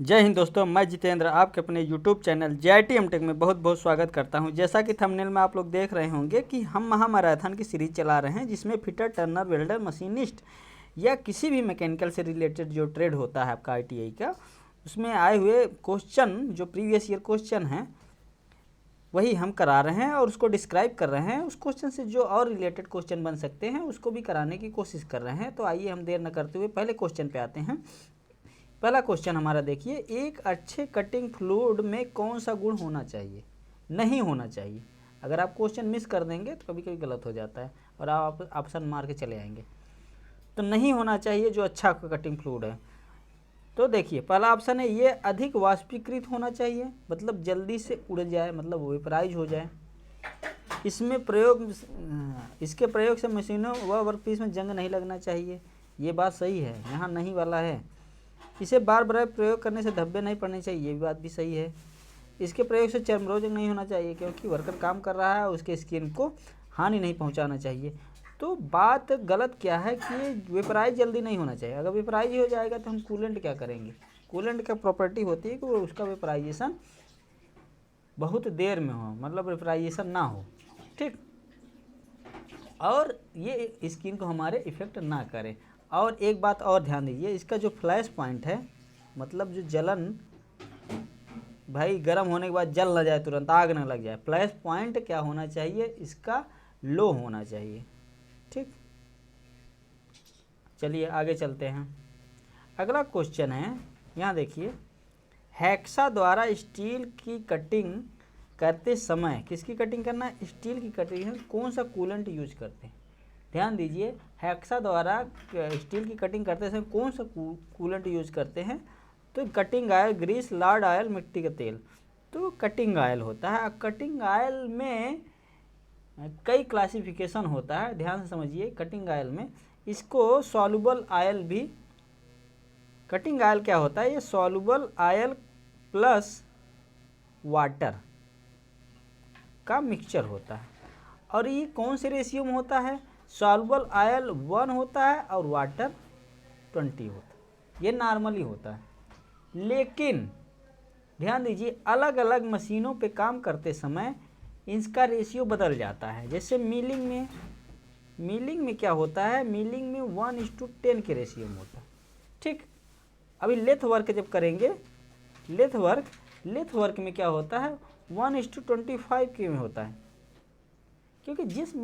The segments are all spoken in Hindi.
जय हिंद दोस्तों, मैं जितेंद्र आपके अपने YouTube चैनल JIT एमटेक में बहुत बहुत स्वागत करता हूं। जैसा कि थंबनेल में आप लोग देख रहे होंगे कि हम महामैराथन की सीरीज चला रहे हैं, जिसमें फिटर, टर्नर, वेल्डर, मशीनिस्ट या किसी भी मैकेनिकल से रिलेटेड जो ट्रेड होता है आपका ITI का, उसमें आए हुए क्वेश्चन जो प्रीवियस ईयर क्वेश्चन हैं वही हम करा रहे हैं और उसको डिस्क्राइब कर रहे हैं। उस क्वेश्चन से जो और रिलेटेड क्वेश्चन बन सकते हैं उसको भी कराने की कोशिश कर रहे हैं। तो आइए हम देर न करते हुए पहले क्वेश्चन पे आते हैं। पहला क्वेश्चन हमारा देखिए, एक अच्छे कटिंग फ्लूइड में कौन सा गुण होना चाहिए, नहीं होना चाहिए। अगर आप क्वेश्चन मिस कर देंगे तो कभी कभी गलत हो जाता है और आप ऑप्शन मार के चले आएंगे। तो नहीं होना चाहिए जो अच्छा कटिंग फ्लूइड है। तो देखिए, पहला ऑप्शन है ये अधिक वाष्पीकृत होना चाहिए, मतलब जल्दी से उड़ जाए, मतलब वेपराइज हो जाए। इसके प्रयोग से मशीनों व वर्कपीस में जंग नहीं लगना चाहिए। ये बात सही है, यहाँ नहीं वाला है। इसे बार बार प्रयोग करने से धब्बे नहीं पड़ने चाहिए, ये भी बात भी सही है। इसके प्रयोग से चर्मरोग नहीं होना चाहिए, क्योंकि वर्कर काम कर रहा है, उसके स्किन को हानि नहीं पहुंचाना चाहिए। तो बात गलत क्या है कि वेपराइज जल्दी नहीं होना चाहिए। अगर वेपराइज हो जाएगा तो हम कूलेंट क्या करेंगे। कूलेंट का प्रॉपर्टी होती है कि वो उसका वेपराइजेशन बहुत देर में हो, मतलब वेपराइजेशन ना हो, ठीक, और ये स्किन को हमारे इफेक्ट ना करे। और एक बात और ध्यान दीजिए, इसका जो फ्लैश पॉइंट है, मतलब जो जलन, भाई गर्म होने के बाद जल ना जाए, तुरंत आग ना लग जाए, फ्लैश पॉइंट क्या होना चाहिए, इसका लो होना चाहिए, ठीक। चलिए आगे चलते हैं। अगला क्वेश्चन है, यहाँ देखिए, हेक्सा द्वारा स्टील की कटिंग करते समय, किसकी कटिंग करना है, स्टील की कटिंग है, कौन सा कूलेंट यूज करते हैं। ध्यान दीजिए, हेक्सा द्वारा स्टील की कटिंग करते समय कौन सा कूलेंट यूज करते हैं। तो cutting oil, grease, lard oil, मिट्टी का तेल। तो कटिंग ऑयल होता है। कटिंग ऑयल में कई क्लासिफिकेशन होता है, ध्यान से समझिए। कटिंग ऑयल में इसको सॉल्युबल ऑयल भी, कटिंग ऑयल क्या होता है, ये सॉल्युबल ऑयल प्लस वाटर का मिक्सचर होता है। और ये कौन से रेशियो में होता है, सॉल्युबल ऑयल 1 होता है और वाटर 20 होता है। ये नॉर्मली होता है, लेकिन ध्यान दीजिए, अलग अलग मशीनों पे काम करते समय इसका रेशियो बदल जाता है। जैसे मिलिंग में क्या होता है, मिलिंग में 1:10 के रेशियो में होता है, ठीक। अभी लेथ वर्क जब करेंगे, लेथ वर्क में क्या होता है, 1:25 के में होता है। क्योंकि जिस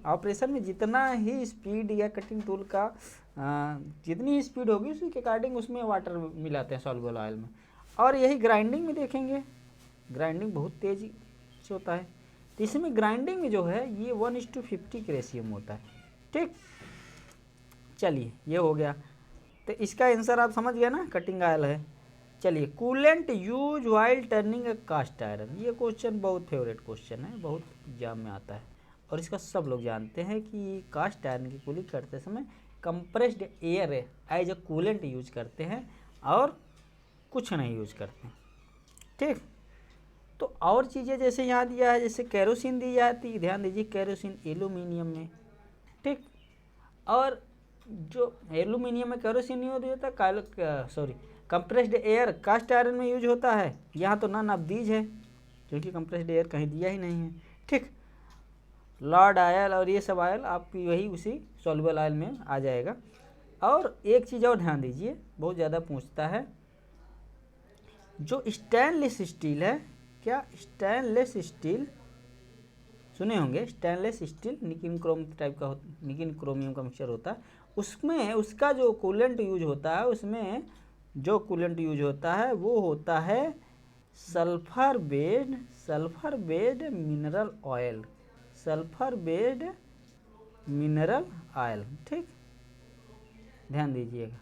ऑपरेशन में जितना ही स्पीड या कटिंग टूल का जितनी ही स्पीड होगी, उसी के अकॉर्डिंग उसमें वाटर मिलाते हैं सॉल्युबल ऑयल में। और यही ग्राइंडिंग में देखेंगे, ग्राइंडिंग बहुत तेज़ी से होता है। तो इसमें ग्राइंडिंग में जो है ये 1:50 के रेशियो में होता है, ठीक। चलिए ये हो गया। तो इसका आंसर आप समझ गए ना, कटिंग ऑयल है। चलिए, कूलेंट यूज वाइल टर्निंग ए कास्ट आयरन। ये क्वेश्चन बहुत फेवरेट क्वेश्चन है, बहुत एग्जाम में आता है और इसका सब लोग जानते हैं कि कास्ट आयरन की कूलिंग करते समय compressed air as a coolant use करते हैं और कुछ नहीं यूज करते हैं, ठीक। तो और चीज़ें जैसे यहाँ दिया है, जैसे केरोसिन दी जाती है, ध्यान दीजिए, केरोसिन एल्यूमिनियम में, ठीक। और जो एल्यूमिनियम में केरोसिन यूज होता है, कंप्रेस्ड एयर कास्ट आयरन में यूज होता है। यहाँ तो नन ऑफ दीज है, क्योंकि कंप्रेस्ड एयर कहीं दिया ही नहीं है, ठीक। लॉर्ड ऑयल और ये सब ऑयल आपकी वही उसी सॉल्युबल ऑयल में आ जाएगा। और एक चीज़ और ध्यान दीजिए, बहुत ज़्यादा पूछता है, जो स्टेनलेस स्टील है, क्या स्टेनलेस स्टील सुने होंगे, stainless steel Nikin Chrome type का, निकिन क्रोमियम का मिक्सचर होता है, उसमें उसका जो कूलेंट यूज होता है, उसमें जो कूलेंट यूज होता है वो होता है sulphur based mineral oil, sulphur based mineral oil, ठीक। ध्यान दीजिएगा,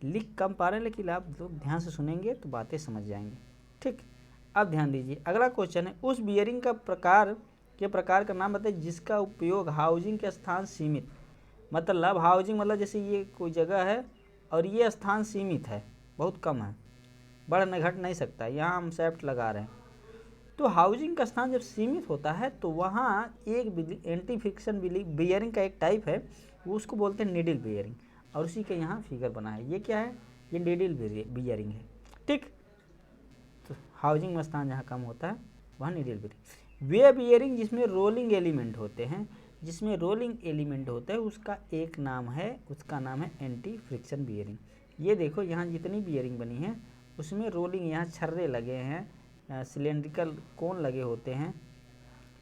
लिख कम पा रहे हैं लेकिन आप लोग ध्यान से सुनेंगे तो बातें समझ जाएंगे, ठीक। अब ध्यान दीजिए, अगला क्वेश्चन है, उस बियरिंग का प्रकार का नाम बताइए जिसका उपयोग हाउसिंग के स्थान सीमित, मतलब हाउसिंग मतलब जैसे ये कोई जगह है और ये स्थान सीमित है, बहुत कम है, बढ़ घट नहीं सकता, यहाँ हम सेफ्ट लगा रहे हैं। तो हाउसिंग का स्थान जब सीमित होता है तो वहाँ एक एंटी फ्रिक्शन बियरिंग का एक टाइप है, वो उसको बोलते हैं नीडल बियरिंग, और उसी के यहाँ फिगर बना है। ये क्या है, ये नीडल बियरिंग है। ठीक। तो हाउसिंग में स्थान जहाँ कम होता है वहाँ नीडल बेयरिंग। वे बियरिंग जिसमें रोलिंग एलिमेंट होते हैं, जिसमें रोलिंग एलिमेंट होता है उसका एक नाम है, उसका नाम है एंटी फ्रिक्शन बियरिंग। ये देखो यहाँ जितनी बियरिंग बनी है उसमें रोलिंग, यहाँ छर्रे लगे हैं, सिलेंड्रिकल कोन लगे होते हैं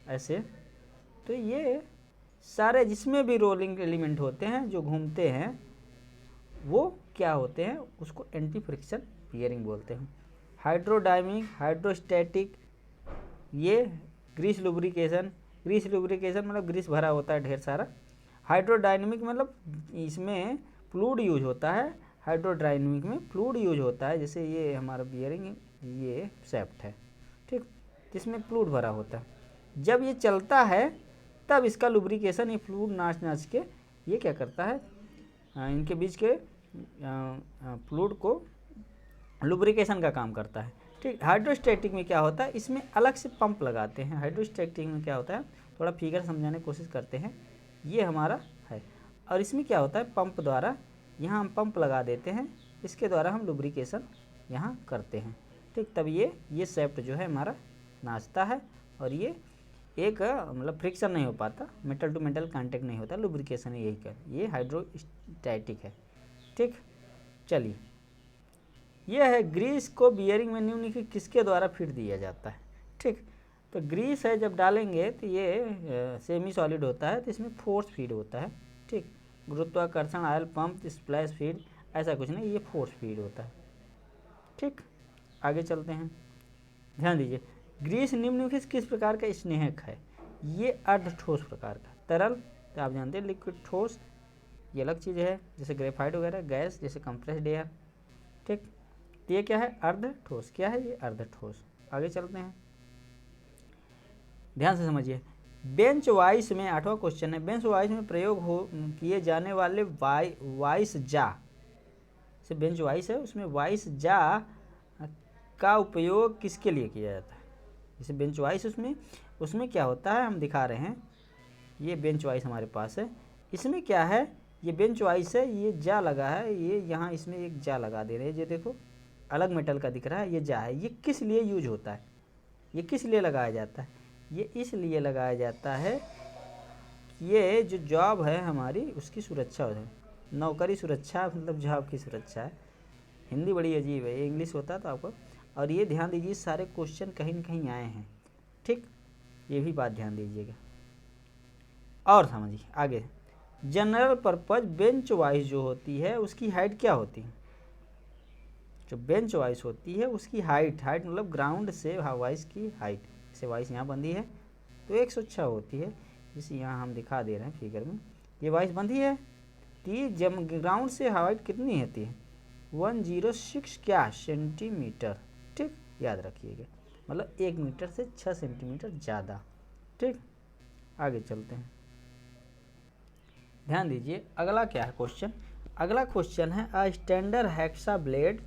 ऐसे। तो ये सारे जिसमें भी रोलिंग एलिमेंट होते हैं जो घूमते हैं वो क्या होते हैं, उसको एंटी फ्रिक्शन बियरिंग बोलते हैं। हाइड्रोडायनामिक, हाइड्रोस्टैटिक, ये ग्रीस लुब्रिकेशन, ग्रीस लुब्रिकेशन मतलब ग्रीस भरा होता है ढेर सारा। हाइड्रोडायनामिक मतलब इसमें फ्लूइड यूज होता है, हाइड्रोडायनामिक में फ्लूइड यूज होता है। जैसे ये हमारा बियरिंग, ये सैफ्ट है, ठीक, जिसमें फ्लूइड भरा होता है। जब ये चलता है तब इसका लुब्रिकेशन, ये फ्लूइड नाच नाच के ये क्या करता है, इनके बीच के फ्लूइड को लुब्रिकेशन का काम करता है, ठीक। हाइड्रोस्टैटिक में क्या होता है, इसमें अलग से पंप लगाते हैं। हाइड्रोस्टैटिक में क्या होता है, थोड़ा फिगर समझाने की कोशिश करते हैं। ये हमारा है, और इसमें क्या होता है, पंप द्वारा यहाँ हम पंप लगा देते हैं, इसके द्वारा हम लुब्रिकेशन यहाँ करते हैं, ठीक। तब ये सैफ्ट जो है हमारा नाचता है, और ये एक मतलब फ्रिक्शन नहीं हो पाता, मेटल टू मेटल कांटेक्ट नहीं होता, लुब्रिकेशन यही कर, ये हाइड्रोस्टैटिक है, ठीक। चलिए, यह है ग्रीस को बियरिंग में निम्नलिखित किसके द्वारा फीड दिया जाता है, ठीक। तो ग्रीस है जब डालेंगे तो ये सेमी सॉलिड होता है, तो इसमें फोर्स फीड होता है, ठीक। गुरुत्वाकर्षण, ऑयल पंप, स्प्लैश फीड, ऐसा कुछ नहीं, ये फोर्स फीड होता है, ठीक। आगे चलते हैं, ध्यान दीजिए। ग्रीस निम्नलिखित किस प्रकार का स्नेहक है, ये अर्ध ठोस प्रकार का। तरल तो आप जानते हैं, लिक्विड, ठोस ये अलग चीज़ है, जैसे ग्रेफाइट वगैरह, गैस जैसे कंप्रेस्ड एयर, ठीक। तो ये क्या है, अर्ध ठोस। क्या है ये, अर्ध ठोस। आगे चलते हैं, ध्यान से समझिए। बेंच वाइस में 8वां क्वेश्चन है, बेंच वाइस में प्रयोग किए जाने वाले वाइस जा से, बेंच वाइस है उसमें वाइस जा का उपयोग किसके लिए किया जाता है। जैसे बेंच वाइस उसमें क्या होता है, हम दिखा रहे हैं, ये बेंच वाइस हमारे पास है, इसमें क्या है, ये बेंच वाइस है, ये जा लगा है, ये यहाँ इसमें एक जा लगा दे रहे हैं, ये देखो अलग मेटल का दिख रहा है, ये जा है। ये किस लिए यूज होता है, ये किस लिए लगाया जाता है, ये इसलिए लगाया जाता है, ये जो जॉब है हमारी उसकी सुरक्षा हो जाए, नौकरी सुरक्षा मतलब जॉब की सुरक्षा है। हिंदी बड़ी अजीब है, ये इंग्लिश होता है तो आपको, और ये ध्यान दीजिए सारे क्वेश्चन कहीं न कहीं आए हैं, ठीक, ये भी बात ध्यान दीजिएगा। और समझिए आगे, जनरल पर्पज बेंच वाइस जो होती है उसकी हाइट क्या होती है, जो बेंच वाइस होती है उसकी हाइट मतलब ग्राउंड से वाइस की हाइट, जैसे वाइस यहाँ बंधी है तो 106 होती है, जिसे यहाँ हम दिखा दे रहे हैं फिगर में, ये वाइस बंधी है, जब ग्राउंड से हाइट कितनी होती है, 106 क्या सेंटीमीटर, ठीक, याद रखिएगा, मतलब 1 मीटर से 6 सेंटीमीटर ज़्यादा, ठीक। आगे चलते हैं, ध्यान दीजिए अगला क्या है क्वेश्चन। अगला क्वेश्चन है, अ स्टैंडर्ड हेक्सा ब्लेड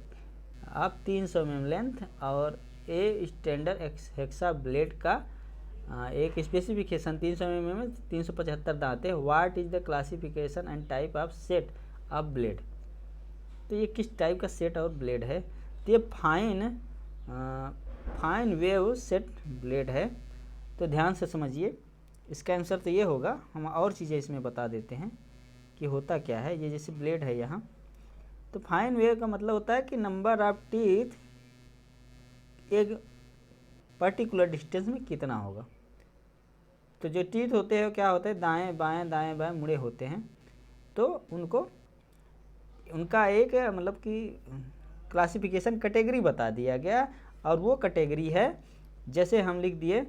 आप 300 mm लेंथ और ए स्टैंडर्ड हेक्सा ब्लेड का एक स्पेसिफिकेशन 300 mm में 375 दांत है, what is the classification and type of set of blade. तो ये किस टाइप का सेट और ब्लेड है, तो ये फाइन वेव सेट ब्लेड है। तो ध्यान से समझिए, इसका आंसर तो ये होगा, हम और चीज़ें इसमें बता देते हैं कि होता क्या है। ये जैसे ब्लेड है यहाँ, तो फाइन वेव का मतलब होता है कि नंबर ऑफ टीथ एक पर्टिकुलर डिस्टेंस में कितना होगा। तो जो टीथ होते हैं क्या होते हैं, दाएं बाएं मुड़े होते हैं, तो उनका एक मतलब कि क्लासिफिकेशन कैटेगरी बता दिया गया, और वो कैटेगरी है, जैसे हम लिख दिए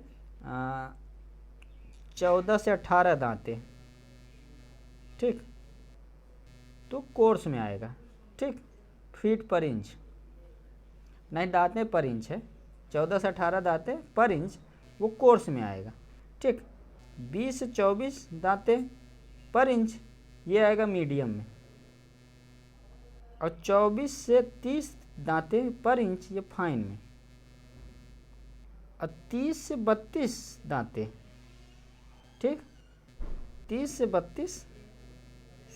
14 से 18 दांतें, ठीक, तो कोर्स में आएगा, ठीक, फीट पर इंच नहीं, दांतें पर इंच है, 14 से 18 दांतें पर इंच, वो कोर्स में आएगा, ठीक। 20 से 24 दांतें पर इंच, ये आएगा मीडियम में, और 24 से 30 दांतें पर इंच ये फाइन में, और 30 से 32 दांतें, ठीक, 30 से 32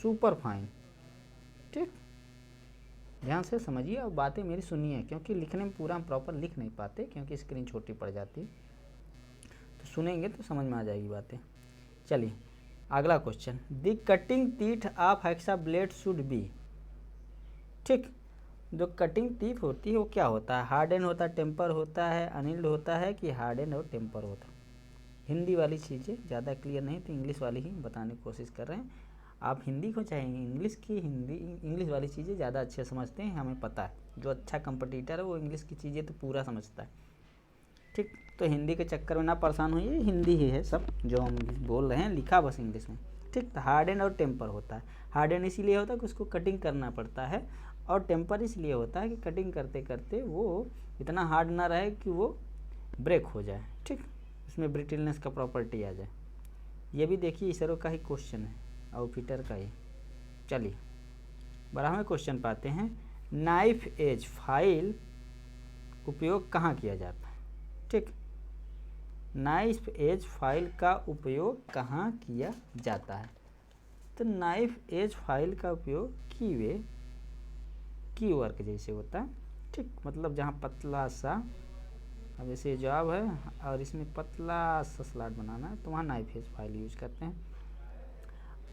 सुपर फाइन, ठीक। ध्यान से समझिए और बातें मेरी सुनिए, क्योंकि लिखने में पूरा हम प्रॉपर लिख नहीं पाते क्योंकि स्क्रीन छोटी पड़ जाती है, तो सुनेंगे तो समझ में आ जाएगी बातें। चलिए अगला question, the cutting teeth of hexa blade should be. ठीक, जो कटिंग टीथ होती है वो क्या होता है, हार्डन होता है, टेम्पर होता है, अनिल्ड होता है कि हार्डन और टेम्पर होता है। हिंदी वाली चीज़ें ज़्यादा क्लियर नहीं तो इंग्लिश वाली ही बताने की कोशिश कर रहे हैं। आप हिंदी को चाहेंगे इंग्लिश की, हिंदी इंग्लिश वाली चीज़ें ज़्यादा अच्छे समझते हैं, हमें पता है। जो अच्छा कंपटीटर है वो इंग्लिश की चीज़ें तो पूरा समझता है। ठीक, तो हिंदी के चक्कर में ना परेशान होइए, हिंदी ही है सब जो हम बोल रहे हैं, लिखा बस इंग्लिश में। ठीक, तो हार्डन और टेम्पर होता है। हार्डन इसीलिए होता है कि उसको कटिंग करना पड़ता है, और टेम्पर इसलिए होता है कि कटिंग करते करते वो इतना हार्ड ना रहे कि वो ब्रेक हो जाए। ठीक, उसमें ब्रिटलनेस का प्रॉपर्टी आ जाए। ये भी देखिए इसरो का ही क्वेश्चन है और पीटर का ही। चलिए 12वें क्वेश्चन पाते हैं, नाइफ एज फाइल उपयोग कहाँ किया जाता है। ठीक, नाइफ एज फाइल का उपयोग कहाँ किया जाता है, तो नाइफ एज फाइल का उपयोग की वर्क जैसे होता है। ठीक, मतलब जहाँ पतला सा, अब ऐसे जवाब है और इसमें पतला सा स्लॉट बनाना है तो वहाँ नाइफ एज फाइल यूज करते हैं।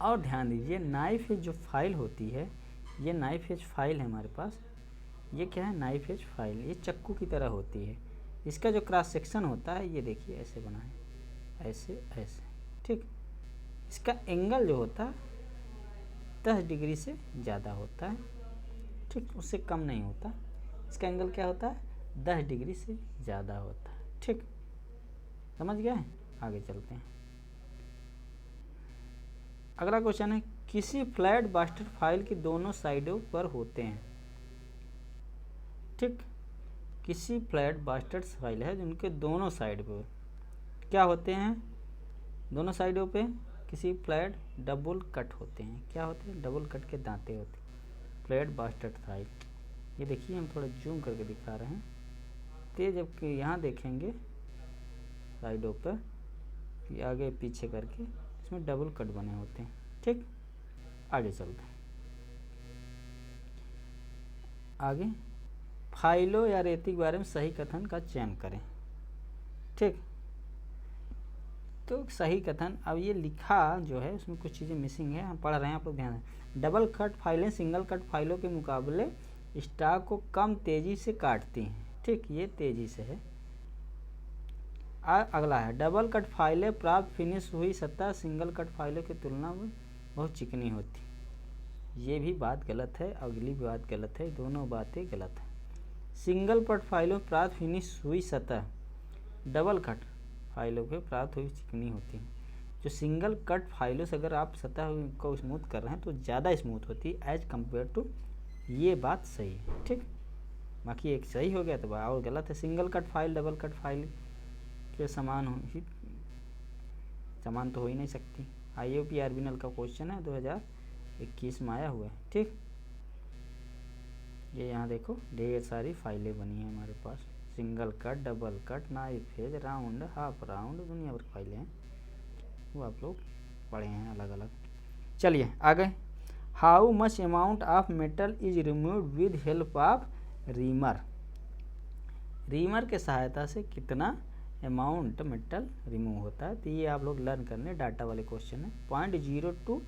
और ध्यान दीजिए नाइफ एज जो फाइल होती है, ये नाइफ एज फाइल है हमारे पास, ये क्या है, नाइफ एज फाइल, ये चक्कू की तरह होती है। इसका जो क्रॉस सेक्शन होता है ये देखिए ऐसे बना है, ऐसे ऐसे। ठीक, इसका एंगल जो होता है 10 डिग्री से ज़्यादा होता है। ठीक, उससे कम नहीं होता। इसका एंगल क्या होता है, 10 डिग्री से ज़्यादा होता है। ठीक, समझ गए, आगे चलते हैं। अगला क्वेश्चन है, किसी फ्लैट बास्टर फाइल की दोनों साइडों पर होते हैं। ठीक, किसी फ्लैट बास्टर फाइल है जिनके दोनों साइड पे क्या होते हैं, दोनों साइडों पे किसी फ्लैट डबल कट होते हैं। क्या होते हैं, डबल कट के दांते होते हैं फ्लैट बास्टर फाइल। ये देखिए हम थोड़ा जूम करके दिखा रहे हैं, तो जबकि यहाँ देखेंगे साइडों पर कि आगे पीछे करके इसमें डबल कट बने होते हैं। ठीक, आगे चलते हैं। आगे, फाइलों या रेती के बारे में सही कथन का चयन करें। ठीक, तो सही कथन, अब ये लिखा जो है उसमें कुछ चीज़ें मिसिंग है, हम पढ़ रहे हैं, आप लोग ध्यान दें। डबल कट फाइलें सिंगल कट फाइलों के मुकाबले स्टॉक को कम तेज़ी से काटती हैं। ठीक, ये तेज़ी से है। अगला है, डबल कट फाइलें प्राप्त फिनिश हुई सतह सिंगल कट फाइलों की तुलना में बहुत चिकनी होती। ये भी बात गलत है, अगली भी बात गलत है, दोनों बातें गलत है। सिंगल कट फाइलों प्राप्त फिनिश हुई सतह डबल कट फाइलों के प्राप्त हुई चिकनी होती है। जो सिंगल कट फाइलों से अगर आप सतह को स्मूथ कर रहे हैं तो ज़्यादा स्मूथ होती है एज कम्पेयर टू, ये बात सही है। ठीक, बाकी एक सही हो गया तो और गलत है। Single cut file double cut file के समान तो हो ही नहीं सकती। IOP आर्बिनल का क्वेश्चन है, 2021 में आया हुआ है। ठीक, ये यहाँ देखो ढेर सारी फाइलें बनी हैं हमारे पास, single cut, double cut, knife edge, round, half round, दुनिया भर फाइलें हैं, वो आप लोग पढ़े हैं अलग अलग। चलिए आगे, how much amount of metal is removed with help of reamer. Reamer के सहायता से कितना अमाउंट मेटल रिमूव होता है, तो ये आप लोग लर्न करने डाटा वाले क्वेश्चन है। 0.0 to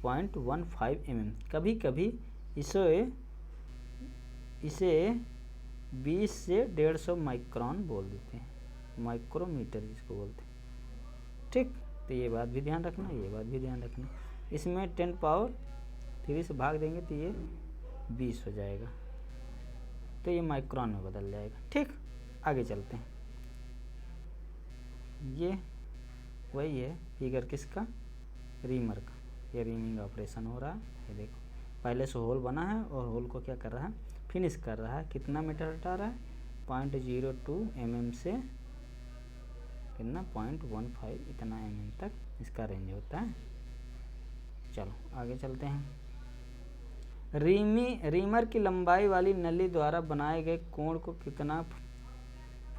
0.15 mm, कभी कभी इसे 20 से 150 माइक्रोन बोल देते हैं, माइक्रोमीटर जिसको बोलते हैं। ठीक, तो ये बात भी ध्यान रखना, ये बात भी ध्यान रखना। इसमें 10 पावर 3 से भाग देंगे तो ये 20 हो जाएगा, तो ये माइक्रोन में बदल जाएगा। ठीक, आगे चलते हैं। ये वही है फिगर किसका, रीमर का। ये रीमिंग ऑपरेशन हो रहा है, ये देखो पहले से होल बना है और होल को क्या कर रहा है, फिनिश कर रहा है। कितना मीटर हटा रहा है, 0.02 mm से कितना 0.15 इतना mm तक इसका रेंज होता है। चलो आगे चलते हैं। रीमर की लंबाई वाली नली द्वारा बनाए गए कोण को कितना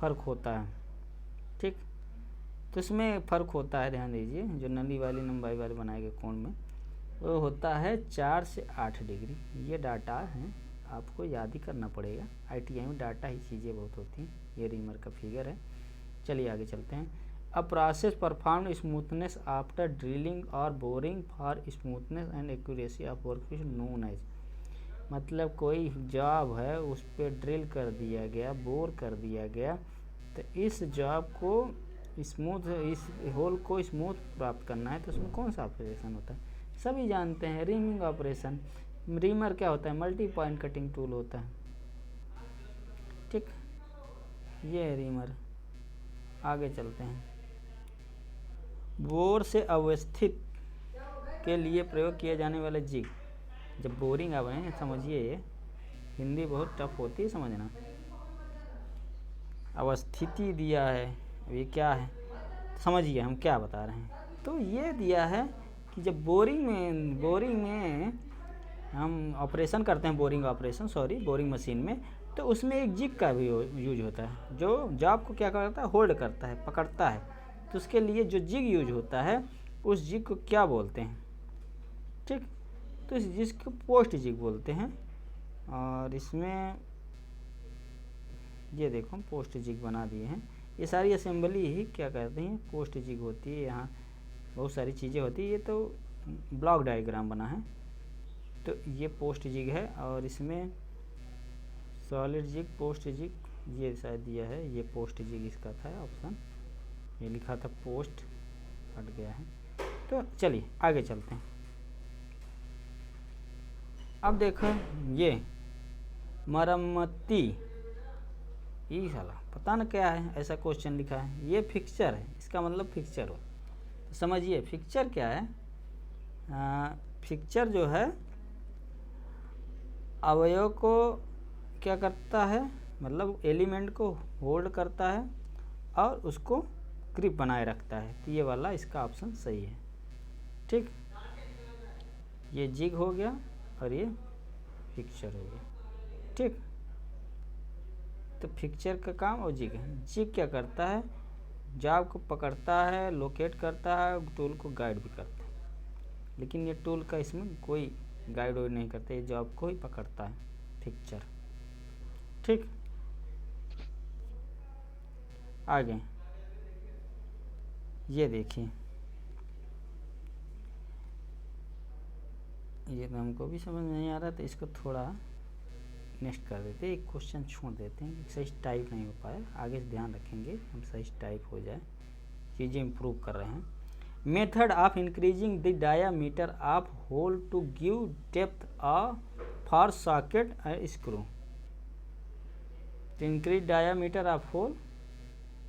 फर्क होता है। ठीक, तो इसमें फ़र्क होता है, ध्यान दीजिए, जो नली वाली बनाए गए कोण में वो होता है 4 से 8 डिग्री। ये डाटा है आपको याद ही करना पड़ेगा। ITI में डाटा ही चीज़ें बहुत होती हैं। ये रीमर का फिगर है। चलिए आगे चलते हैं। A process perform smoothness after drilling और boring for smoothness and accuracy of workpiece known edge, मतलब कोई जॉब है उस पर ड्रिल कर दिया गया, बोर कर दिया गया, तो इस जॉब को स्मूथ, इस होल को स्मूथ प्राप्त करना है तो उसमें कौन सा ऑपरेशन होता है? सभी जानते हैं, रीमिंग ऑपरेशन। रीमर क्या होता है? मल्टी पॉइंट कटिंग टूल होता है। ठीक, ये है रीमर। आगे चलते हैं। बोर से अवस्थित के लिए प्रयोग किए जाने वाले जिग। जब बोरिंग आ रहे हैं, समझिए हिंदी बहुत टफ होती है समझना। अवस्थिति दिया है, ये क्या है समझिए हम क्या बता रहे हैं। तो ये दिया है कि जब बोरिंग में हम ऑपरेशन करते हैं, बोरिंग मशीन में, तो उसमें एक जिग का भी यूज होता है जो जॉब को क्या करता है? होल्ड करता है, पकड़ता है। तो उसके लिए जो जिग यूज होता है उस जिग को क्या बोलते हैं? ठीक, तो इस जिग को पोस्ट जिग बोलते हैं। और इसमें ये देखो हम पोस्ट जिग बना दिए हैं। ये सारी असेंबली ही क्या कहते हैं? पोस्ट जिग होती है। यहाँ बहुत सारी चीज़ें होती है। ये तो ब्लॉक डायग्राम बना है, तो ये पोस्ट जिग है। और इसमें सॉलिड जिग, पोस्ट जिग ये शायद दिया है। ये पोस्ट जिग इसका था ऑप्शन, ये लिखा था पोस्ट, हट गया है। तो चलिए आगे चलते हैं। अब देखो ये मरम्मती, ये साला पता न क्या है, ऐसा क्वेश्चन लिखा है। ये फिक्सचर है, इसका मतलब फिक्सचर हो। तो समझिए फिक्सचर क्या है। फिक्सचर जो है अवयव को क्या करता है, मतलब एलिमेंट को होल्ड करता है और उसको ग्रिप बनाए रखता है। तो ये वाला इसका ऑप्शन सही है। ठीक, ये जिग हो गया और ये फिक्सचर हो गया। ठीक, तो फिक्सचर का काम और जिग है। जिग क्या करता है? जॉब को पकड़ता है, लोकेट करता है, टूल को गाइड भी करता है। लेकिन ये टूल का इसमें कोई गाइड वाइड नहीं करता, ये जॉब को ही पकड़ता है फिक्सचर। ठीक, आगे ये देखिए, ये तो हमको भी समझ नहीं आ रहा, तो इसको थोड़ा नेक्स्ट कर देते, एक क्वेश्चन छोड़ देते हैं। सही टाइप नहीं हो पाया, आगे से ध्यान रखेंगे हम सही टाइप हो जाए, चीज़ें इम्प्रूव कर रहे हैं। Method of increasing the diameter of hole to give depth for socket screw. तो increase diameter of hole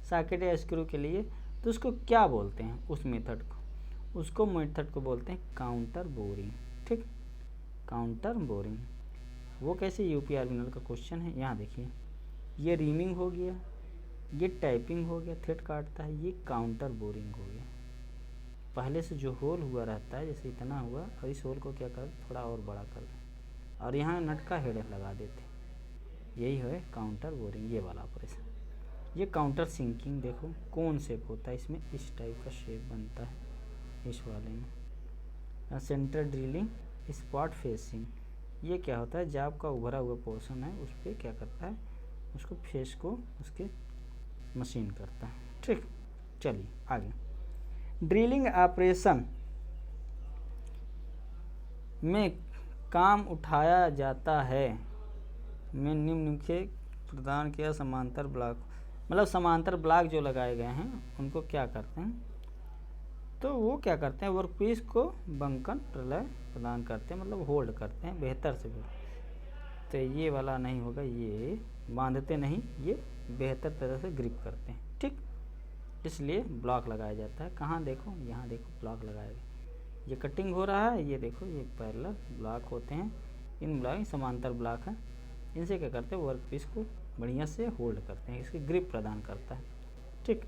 socket या स्क्रू के लिए, तो उसको क्या बोलते हैं? उस मेथड को, उसको मेथड को बोलते हैं काउंटर बोरिंग। ठीक, काउंटर बोरिंग। वो कैसे? यूपीआरबीएल का क्वेश्चन है। यहाँ देखिए, ये रीमिंग हो गया, ये टाइपिंग हो गया, थ्रेड काटता है, ये काउंटर बोरिंग हो गया। पहले से जो होल हुआ रहता है, जैसे इतना हुआ, और इस होल को क्या कर थोड़ा और बड़ा कर दें और यहाँ नट का हेड लगा देते, यही है काउंटर बोरिंग, ये वाला ऑपरेशन। ये काउंटर सिंकिंग, देखो कौन शेप होता है इसमें, इस टाइप का शेप बनता है इस वाले में। सेंटर ड्रिलिंग, स्पॉट फेसिंग, ये क्या होता है? जॉब का उभरा हुआ पोर्शन है, उस पर क्या करता है? उसको फेस को उसके मशीन करता है। ठीक, चलिए आगे। ड्रिलिंग ऑपरेशन में काम उठाया जाता है में निम्नलिखित प्रदान किया समांतर ब्लॉक, मतलब समांतर ब्लॉक जो लगाए गए हैं उनको क्या करते हैं? तो वो क्या करते हैं? वर्कपीस को बंकन प्रलय प्रदान करते हैं, मतलब होल्ड करते हैं बेहतर से बेहतर। तो ये वाला नहीं होगा, ये बांधते नहीं, ये बेहतर तरह से ग्रिप करते हैं। ठीक, इसलिए ब्लॉक लगाया जाता है। कहाँ देखो, यहाँ देखो ब्लॉक लगाया गया। ये कटिंग हो रहा है, ये देखो ये पैरेलल ब्लॉक होते हैं। इन ब्लॉक समांतर ब्लॉक हैं, इनसे क्या करते हैं? वर्कपीस को बढ़िया से होल्ड करते हैं, इसकी ग्रिप प्रदान करता है। ठीक,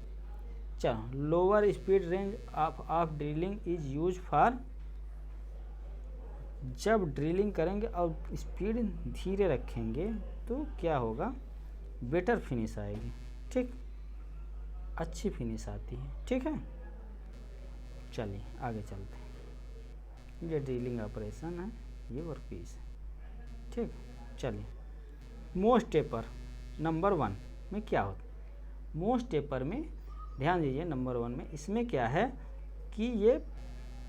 चलो lower speed range of drilling is use for, जब ड्रिलिंग करेंगे और स्पीड धीरे रखेंगे तो क्या होगा? बेटर फिनिश आएगी। ठीक, अच्छी फिनिश आती है। ठीक है, चलिए आगे चलते हैं। ये ड्रिलिंग ऑपरेशन है, ये वर्कपीस है। ठीक, चलिए, मोस्ट टेपर नंबर 1 में क्या होता है? मोस्ट टेपर में ध्यान दीजिए, नंबर 1 में इसमें क्या है कि ये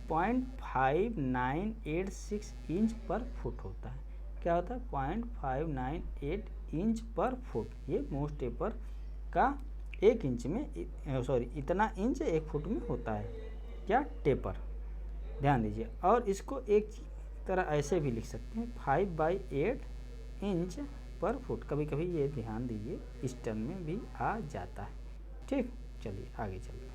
0.5986 इंच पर फुट होता है। क्या होता है? 0.598 इंच पर फुट। ये मोस्ट टेपर का 1 इंच में इतना इंच 1 फुट में होता है। क्या? टेपर। ध्यान दीजिए, और इसको एक तरह ऐसे भी लिख सकते हैं, 5/8 इंच पर फुट। कभी कभी ये ध्यान दीजिए इस टर्म में भी आ जाता है। ठीक, चलिए आगे चलते हैं।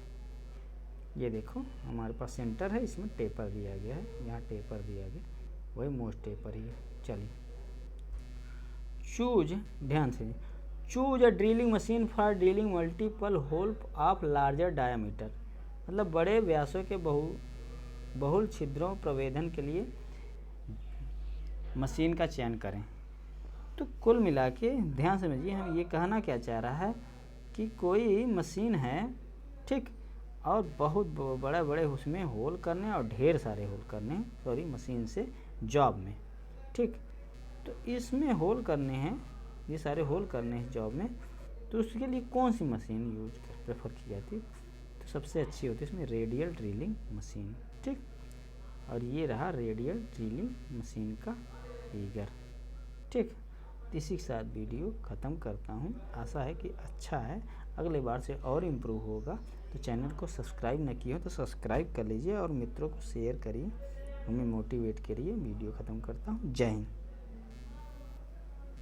ये देखो हमारे पास सेंटर है, इसमें टेपर दिया गया है, यहाँ टेपर दिया गया, वही मोस्ट टेपर ही है। चलिए, चूज, ध्यान से, choose a drilling machine for drilling multiple hole of larger diameter. मतलब बड़े व्यासों के बहुल छिद्रों प्रवेदन के लिए मशीन का चयन करें। तो कुल मिला के ध्यान समझिए, हम ये कहना क्या चाह रहा है कि कोई मशीन है, ठीक, और बहुत बड़े बड़े उसमें होल करने और ढेर सारे होल करने, मशीन से जॉब में, ठीक, तो इसमें होल करने हैं, ये सारे होल करने हैं जॉब में, तो उसके लिए कौन सी मशीन प्रेफर की जाती है? तो सबसे अच्छी होती है इसमें रेडियल ड्रिलिंग मशीन। ठीक, और ये रहा रेडियल ड्रिलिंग मशीन का फिगर। ठीक, इसी के साथ वीडियो ख़त्म करता हूँ। आशा है कि अच्छा है, अगले बार से और इम्प्रूव होगा। तो चैनल को सब्सक्राइब न किया हो तो सब्सक्राइब कर लीजिए और मित्रों को शेयर करिए, हमें मोटिवेट करिए। वीडियो ख़त्म करता हूँ। जय हिंद।